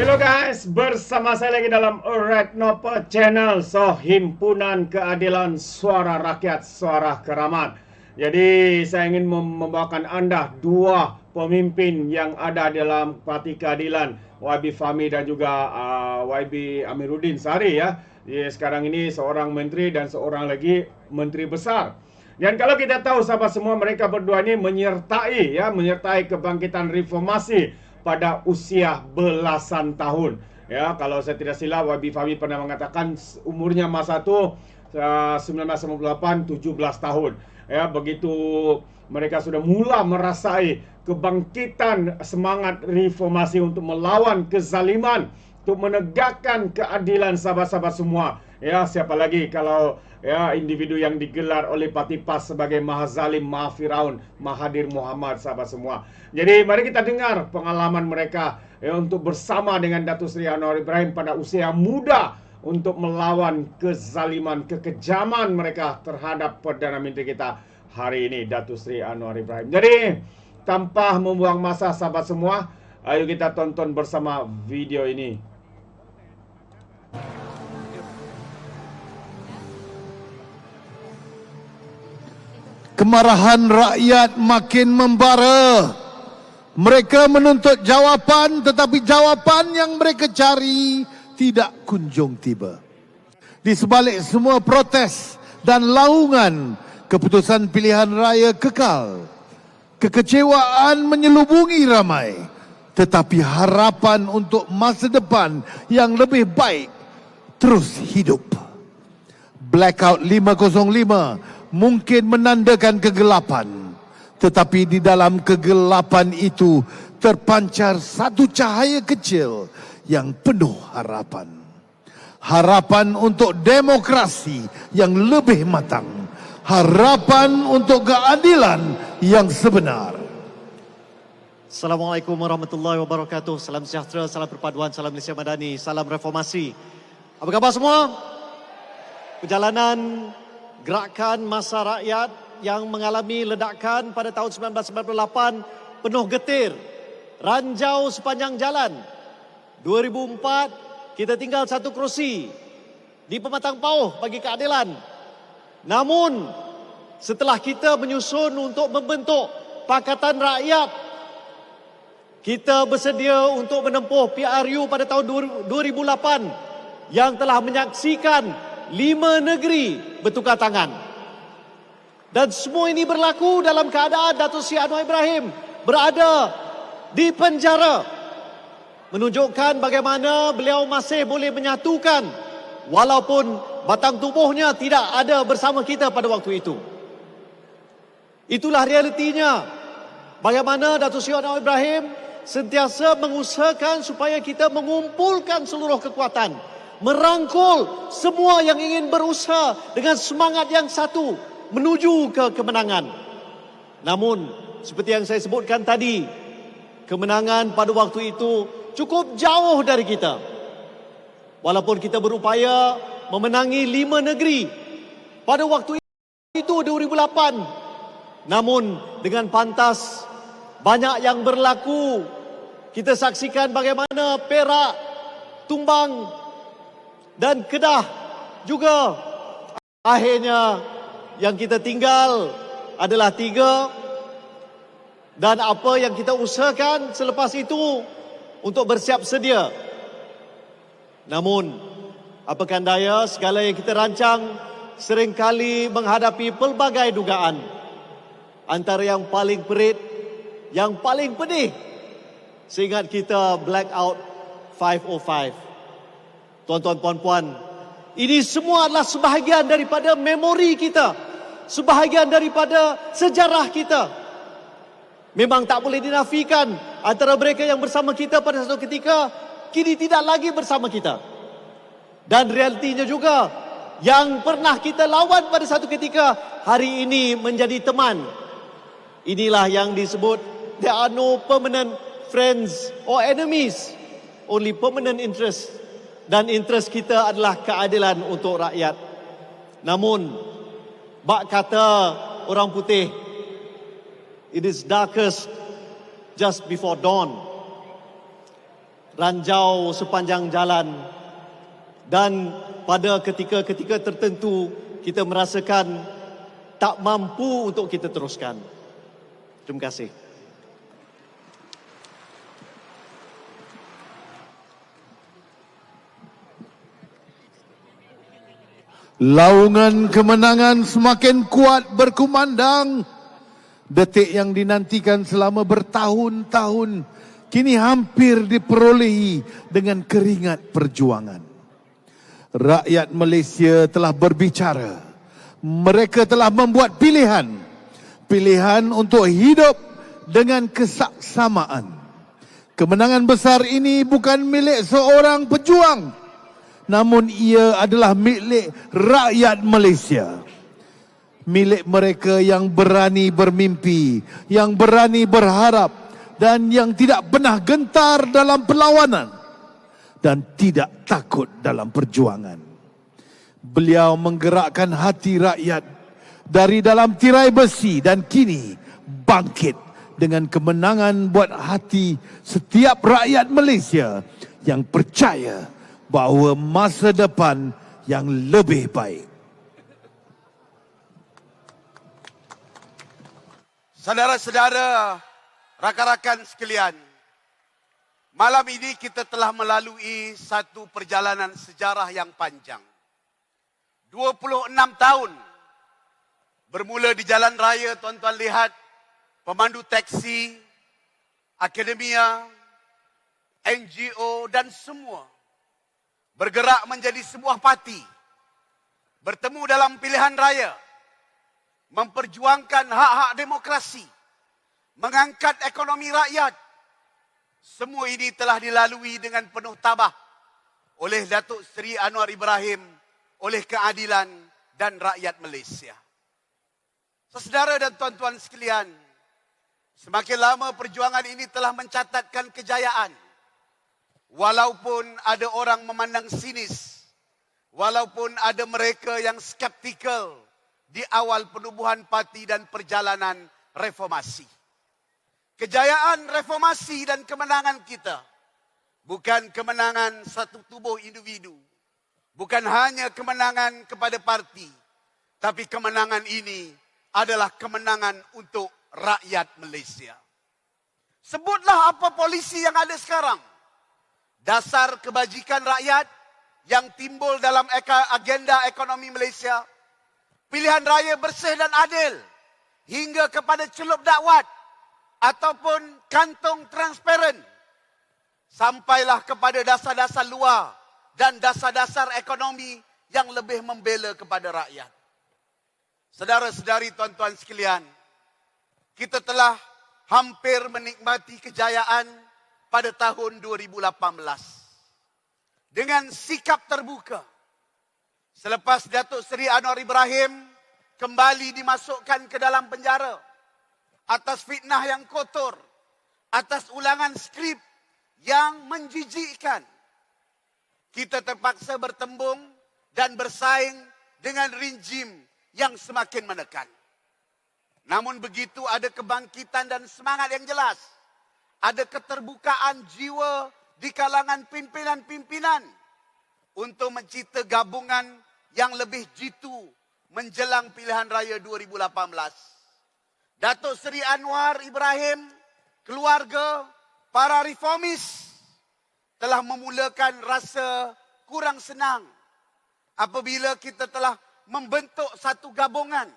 Hello guys, bersama saya lagi dalam Retnopo Channel. Himpunan Keadilan Suara Rakyat, Suara Keramat. Jadi saya ingin membawakan anda dua pemimpin yang ada dalam Parti Keadilan, YB Fahmi dan juga YB Amiruddin Sari ya. Jadi sekarang ini seorang menteri dan seorang lagi menteri besar. Dan kalau kita tahu sahabat semua, mereka berdua ini menyertai kebangkitan reformasi pada usia belasan tahun. Ya, kalau saya tidak silap, YB Fahmi pernah mengatakan umurnya masa itu 1998 17 tahun. Ya, begitu mereka sudah mula merasai kebangkitan semangat reformasi untuk melawan kezaliman, untuk menegakkan keadilan sahabat-sahabat semua. Ya, siapa lagi kalau ya individu yang digelar oleh Parti PAS sebagai Maha Zalim, Maha Firaun, Mahathir Mohamad, sahabat semua. Jadi mari kita dengar pengalaman mereka ya, untuk bersama dengan Datuk Seri Anwar Ibrahim pada usia muda untuk melawan kezaliman, kekejaman mereka terhadap Perdana Menteri kita hari ini, Datuk Seri Anwar Ibrahim. Jadi tanpa membuang masa sahabat semua, ayo kita tonton bersama video ini. Kemarahan rakyat makin membara. Mereka menuntut jawapan, tetapi jawapan yang mereka cari tidak kunjung tiba. Di sebalik semua protes dan laungan, keputusan pilihan raya kekal. Kekecewaan menyelubungi ramai, tetapi harapan untuk masa depan yang lebih baik terus hidup. Blackout 505 mungkin menandakan kegelapan, tetapi di dalam kegelapan itu terpancar satu cahaya kecil yang penuh harapan. Harapan untuk demokrasi yang lebih matang. Harapan untuk keadilan yang sebenar. Assalamualaikum warahmatullahi wabarakatuh. Salam sejahtera, salam perpaduan, salam Malaysia Madani, salam reformasi. Apa khabar semua? Perjalanan gerakan masa rakyat yang mengalami ledakan pada tahun 1998 penuh getir, ranjau sepanjang jalan. 2004 kita tinggal satu kerusi di Pematang Pauh bagi keadilan. Namun setelah kita menyusun untuk membentuk Pakatan Rakyat, kita bersedia untuk menempuh PRU pada tahun 2008 yang telah menyaksikan 5 negeri bertukar tangan. Dan semua ini berlaku dalam keadaan Datuk Seri Anwar Ibrahim berada di penjara. Menunjukkan bagaimana beliau masih boleh menyatukan walaupun batang tubuhnya tidak ada bersama kita pada waktu itu. Itulah realitinya. Bagaimana Datuk Seri Anwar Ibrahim sentiasa mengusahakan supaya kita mengumpulkan seluruh kekuatan, merangkul semua yang ingin berusaha dengan semangat yang satu menuju ke kemenangan. Namun seperti yang saya sebutkan tadi, kemenangan pada waktu itu cukup jauh dari kita. Walaupun kita berupaya memenangi 5 negeri pada waktu itu 2008, namun dengan pantas banyak yang berlaku. Kita saksikan bagaimana Perak tumbang dan Kedah juga. Akhirnya yang kita tinggal adalah 3. Dan apa yang kita usahakan selepas itu untuk bersiap sedia. Namun apakan daya, segala yang kita rancang seringkali menghadapi pelbagai dugaan. Antara yang paling perit, yang paling pedih, seingat kita Blackout 505. Tuan-tuan, puan-puan, ini semua adalah sebahagian daripada memori kita, sebahagian daripada sejarah kita. Memang tak boleh dinafikan antara mereka yang bersama kita pada satu ketika kini tidak lagi bersama kita. Dan realitinya juga, yang pernah kita lawan pada satu ketika hari ini menjadi teman. Inilah yang disebut there are no permanent friends or enemies, only permanent interest. Dan interest kita adalah keadilan untuk rakyat. Namun bak kata orang putih, it is darkest just before dawn. ranjau sepanjang jalan, dan pada ketika-ketika tertentu kita merasakan tak mampu untuk kita teruskan. Terima kasih. Laungan kemenangan semakin kuat berkumandang. Detik yang dinantikan selama bertahun-tahun kini hampir diperolehi dengan keringat perjuangan. Rakyat Malaysia telah berbicara. Mereka telah membuat pilihan. Pilihan untuk hidup dengan kesaksamaan. Kemenangan besar ini bukan milik seorang pejuang, namun ia adalah milik rakyat Malaysia. Milik mereka yang berani bermimpi, yang berani berharap, dan yang tidak pernah gentar dalam perlawanan, dan tidak takut dalam perjuangan. Beliau menggerakkan hati rakyat dari dalam tirai besi dan kini bangkit dengan kemenangan buat hati setiap rakyat Malaysia yang percaya bahawa masa depan yang lebih baik. Saudara-saudara, rakan-rakan sekalian, malam ini kita telah melalui satu perjalanan sejarah yang panjang. 26 tahun bermula di jalan raya, tuan-tuan lihat, pemandu teksi, akademia, NGO dan semua bergerak menjadi sebuah parti, bertemu dalam pilihan raya, memperjuangkan hak-hak demokrasi, mengangkat ekonomi rakyat. Semua ini telah dilalui dengan penuh tabah oleh Datuk Seri Anwar Ibrahim, oleh keadilan dan rakyat Malaysia. Saudara dan tuan-tuan sekalian, semakin lama perjuangan ini telah mencatatkan kejayaan. Walaupun ada orang memandang sinis, walaupun ada mereka yang skeptikal di awal penubuhan parti dan perjalanan reformasi. Kejayaan reformasi dan kemenangan kita bukan kemenangan satu tubuh individu, bukan hanya kemenangan kepada parti, tapi kemenangan ini adalah kemenangan untuk rakyat Malaysia. Sebutlah apa polisi yang ada sekarang. Dasar kebajikan rakyat yang timbul dalam agenda ekonomi Malaysia. Pilihan raya bersih dan adil hingga kepada celup dakwat ataupun kantong transparan. Sampailah kepada dasar-dasar luar dan dasar-dasar ekonomi yang lebih membela kepada rakyat. Saudara-saudari, tuan-tuan sekalian, kita telah hampir menikmati kejayaan pada tahun 2018. Dengan sikap terbuka. Selepas Datuk Seri Anwar Ibrahim kembali dimasukkan ke dalam penjara atas fitnah yang kotor, atas ulangan skrip yang menjijikkan, kita terpaksa bertembung dan bersaing dengan rejim yang semakin menekan. Namun begitu ada kebangkitan dan semangat yang jelas. Ada keterbukaan jiwa di kalangan pimpinan-pimpinan untuk mencipta gabungan yang lebih jitu menjelang pilihan raya 2018. Datuk Seri Anwar Ibrahim, keluarga, para reformis telah memulakan rasa kurang senang apabila kita telah membentuk satu gabungan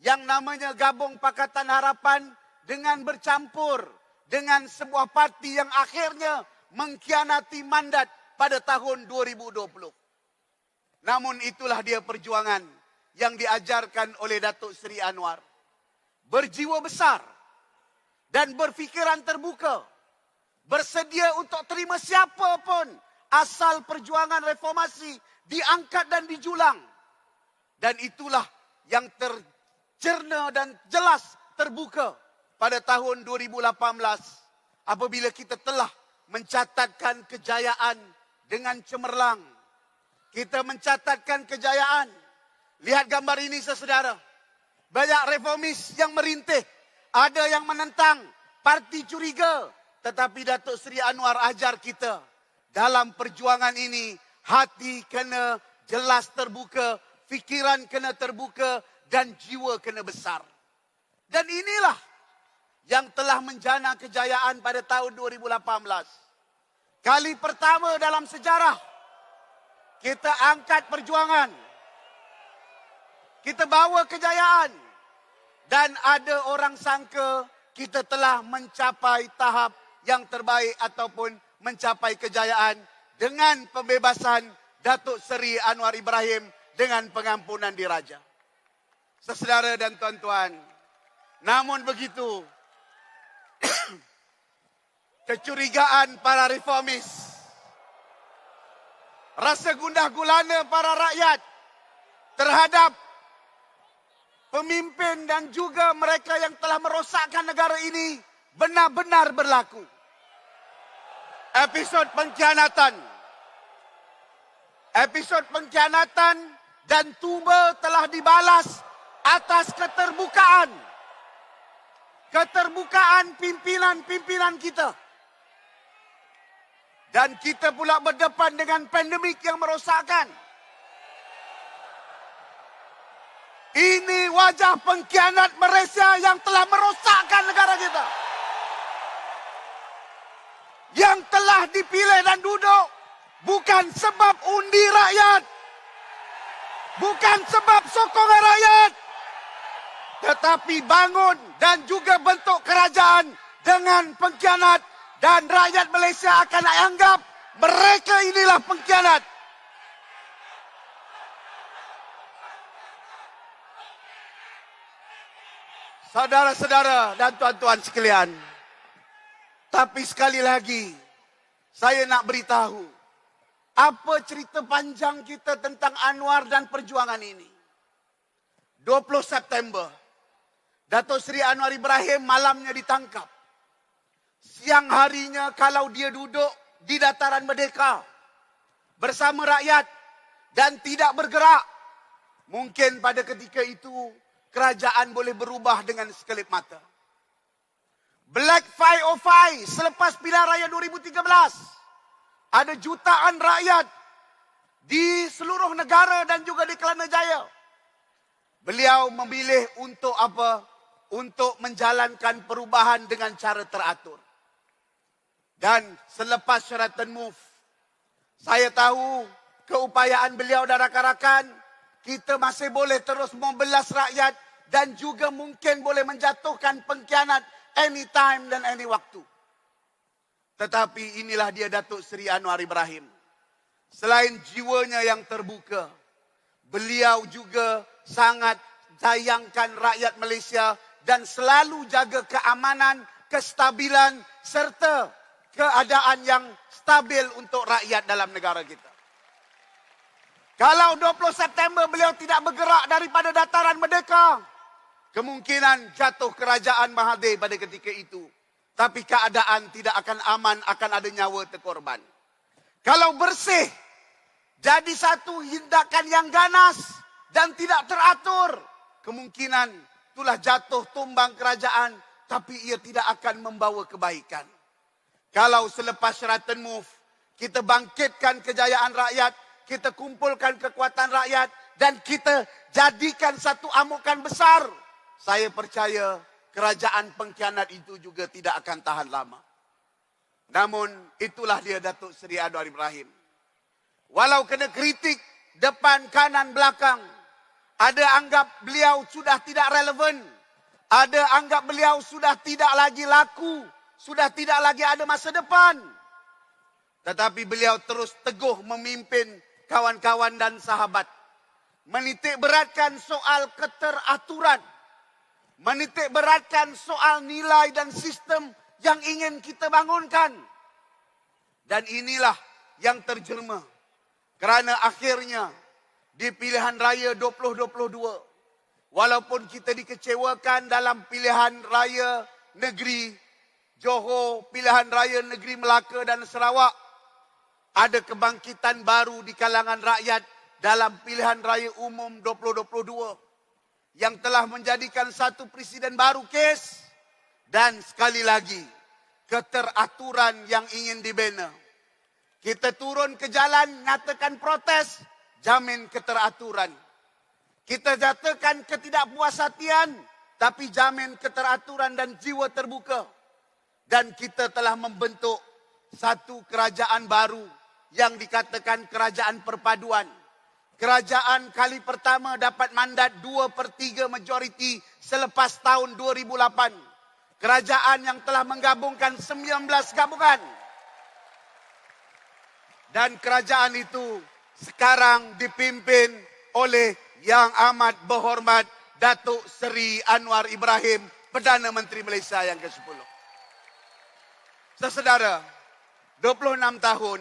yang namanya Gabung Pakatan Harapan dengan bercampur dengan sebuah parti yang akhirnya mengkhianati mandat pada tahun 2020. Namun itulah dia perjuangan yang diajarkan oleh Datuk Seri Anwar. Berjiwa besar dan berfikiran terbuka. Bersedia untuk terima siapa pun asal perjuangan reformasi diangkat dan dijulang. Dan itulah yang tercerna dan jelas terbuka pada tahun 2018 apabila kita telah mencatatkan kejayaan dengan cemerlang. Kita mencatatkan kejayaan. Lihat gambar ini, saudara. Banyak reformis yang merintih. Ada yang menentang, parti curiga. Tetapi Datuk Seri Anwar ajar kita, dalam perjuangan ini, hati kena jelas terbuka, fikiran kena terbuka, dan jiwa kena besar. Dan inilah yang telah menjana kejayaan pada tahun 2018. Kali pertama dalam sejarah, kita angkat perjuangan. Kita bawa kejayaan. Dan ada orang sangka kita telah mencapai tahap yang terbaik ataupun mencapai kejayaan dengan pembebasan Datuk Seri Anwar Ibrahim dengan pengampunan diraja. Saudara dan tuan-tuan, namun begitu, kecurigaan para reformis, rasa gundah gulana para rakyat terhadap pemimpin dan juga mereka yang telah merosakkan negara ini benar-benar berlaku. Episod pengkhianatan dan tuba telah dibalas atas keterbukaan pimpinan kita. Dan kita pula berdepan dengan pandemik yang merosakkan. Ini wajah pengkhianat Malaysia yang telah merosakkan negara kita. Yang telah dipilih dan duduk bukan sebab undi rakyat, bukan sebab sokongan rakyat, tetapi bangun dan juga bentuk kerajaan dengan pengkhianat, dan rakyat Malaysia akan anggap mereka inilah pengkhianat. Saudara-saudara dan tuan-tuan sekalian, tapi sekali lagi saya nak beritahu apa cerita panjang kita tentang Anwar dan perjuangan ini. 20 September, Datuk Seri Anwar Ibrahim malamnya ditangkap. Siang harinya kalau dia duduk di dataran Merdeka bersama rakyat dan tidak bergerak, mungkin pada ketika itu kerajaan boleh berubah dengan sekelip mata. Black 505 selepas pilihan raya 2013, ada jutaan rakyat di seluruh negara dan juga di Kelana Jaya. Beliau memilih untuk apa? Untuk menjalankan perubahan dengan cara teratur. Dan selepas Sheraton Move, saya tahu keupayaan beliau dan rakan-rakan, kita masih boleh terus membelas rakyat dan juga mungkin boleh menjatuhkan pengkhianat anytime dan any waktu. Tetapi inilah dia Datuk Seri Anwar Ibrahim. Selain jiwanya yang terbuka, beliau juga sangat sayangkan rakyat Malaysia dan selalu jaga keamanan, kestabilan serta keadaan yang stabil untuk rakyat dalam negara kita. Kalau 20 September beliau tidak bergerak daripada dataran Merdeka, kemungkinan jatuh kerajaan Mahathir pada ketika itu. Tapi keadaan tidak akan aman, akan ada nyawa terkorban. Kalau bersih, jadi satu tindakan yang ganas dan tidak teratur, kemungkinan itulah jatuh tumbang kerajaan, tapi ia tidak akan membawa kebaikan. Kalau selepas Sheraton Move, kita bangkitkan kejayaan rakyat, kita kumpulkan kekuatan rakyat, dan kita jadikan satu amukan besar, saya percaya kerajaan pengkhianat itu juga tidak akan tahan lama. Namun itulah dia Datuk Seri Anwar Ibrahim. Walau kena kritik depan, kanan, belakang, ada anggap beliau sudah tidak relevan, ada anggap beliau sudah tidak lagi laku, sudah tidak lagi ada masa depan. Tetapi beliau terus teguh memimpin kawan-kawan dan sahabat. Menitik beratkan soal keteraturan. Menitik beratkan soal nilai dan sistem yang ingin kita bangunkan. Dan inilah yang terjelma. Kerana akhirnya di pilihan raya 2022, walaupun kita dikecewakan dalam pilihan raya negeri Johor, pilihan raya negeri Melaka dan Sarawak, ada kebangkitan baru di kalangan rakyat dalam pilihan raya umum 2022 yang telah menjadikan satu presiden baru kes. Dan sekali lagi, keteraturan yang ingin dibina. Kita turun ke jalan, nyatakan protes, jamin keteraturan. Kita nyatakan ketidakpuas hatian, tapi jamin keteraturan dan jiwa terbuka. Dan kita telah membentuk satu kerajaan baru yang dikatakan kerajaan perpaduan. Kerajaan kali pertama dapat mandat 2/3 majoriti selepas tahun 2008. Kerajaan yang telah menggabungkan 19 gabungan. Dan kerajaan itu sekarang dipimpin oleh Yang Amat Berhormat Datuk Seri Anwar Ibrahim, Perdana Menteri Malaysia yang ke-10. Saudara, 26 tahun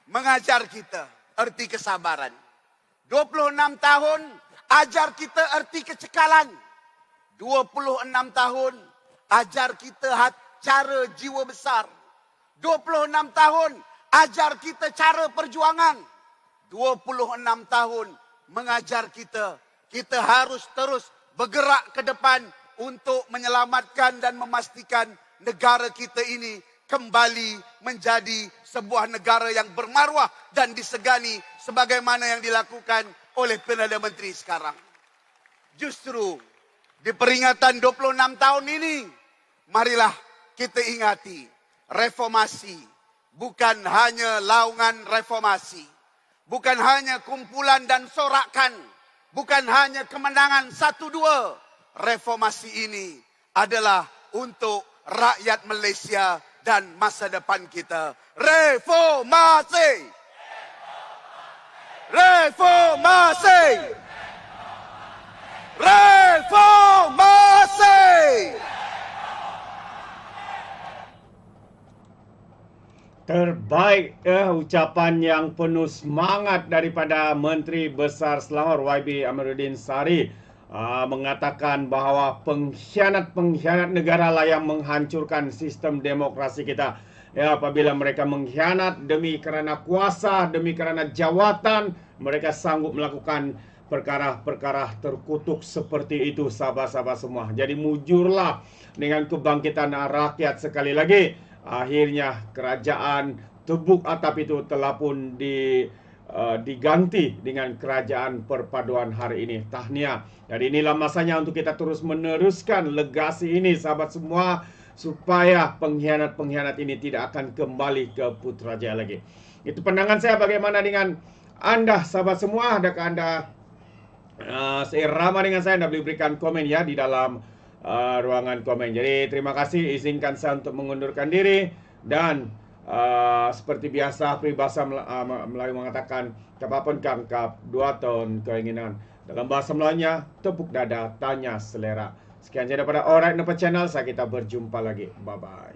mengajar kita erti kesabaran. 26 tahun ajar kita erti kecekalan. 26 tahun ajar kita cara jiwa besar. 26 tahun ajar kita cara perjuangan. 26 tahun mengajar kita harus terus bergerak ke depan untuk menyelamatkan dan memastikan negara kita ini kembali menjadi sebuah negara yang bermaruah dan disegani sebagaimana yang dilakukan oleh Perdana Menteri sekarang. Justru di peringatan 26 tahun ini, marilah kita ingati reformasi bukan hanya laungan reformasi, bukan hanya kumpulan dan sorakan, bukan hanya kemenangan 1-2. Reformasi ini adalah untuk rakyat Malaysia dan masa depan kita. Reformasi! Reformasi! Reformasi! Terbaik ucapan yang penuh semangat daripada Menteri Besar Selangor YB Amiruddin Sari mengatakan bahawa pengkhianat-pengkhianat negara lah yang menghancurkan sistem demokrasi kita. Ya, apabila mereka mengkhianat demi kerana kuasa, demi kerana jawatan, mereka sanggup melakukan perkara-perkara terkutuk seperti itu, sahabat-sahabat semua. Jadi mujurlah dengan kebangkitan rakyat sekali lagi. Akhirnya kerajaan tebuk atap itu telah pun diganti dengan kerajaan perpaduan hari ini. Tahniah. Jadi inilah masanya untuk kita terus meneruskan legasi ini, sahabat semua, supaya pengkhianat-pengkhianat ini tidak akan kembali ke Putrajaya lagi. Itu pandangan saya. Bagaimana dengan anda, sahabat semua? Adakah anda seirama dengan saya? Anda boleh berikan komen ya di dalam ruangan komen. Jadi terima kasih. Izinkan saya untuk mengundurkan diri. Dan seperti biasa, peribahasa Melayu mengatakan, kapapun kangkap, 2 tahun keinginan. Dalam bahasa Melayunya, tepuk dada, tanya selera. Sekian saja daripada Alright Napa Channel. Saya kita berjumpa lagi. Bye-bye.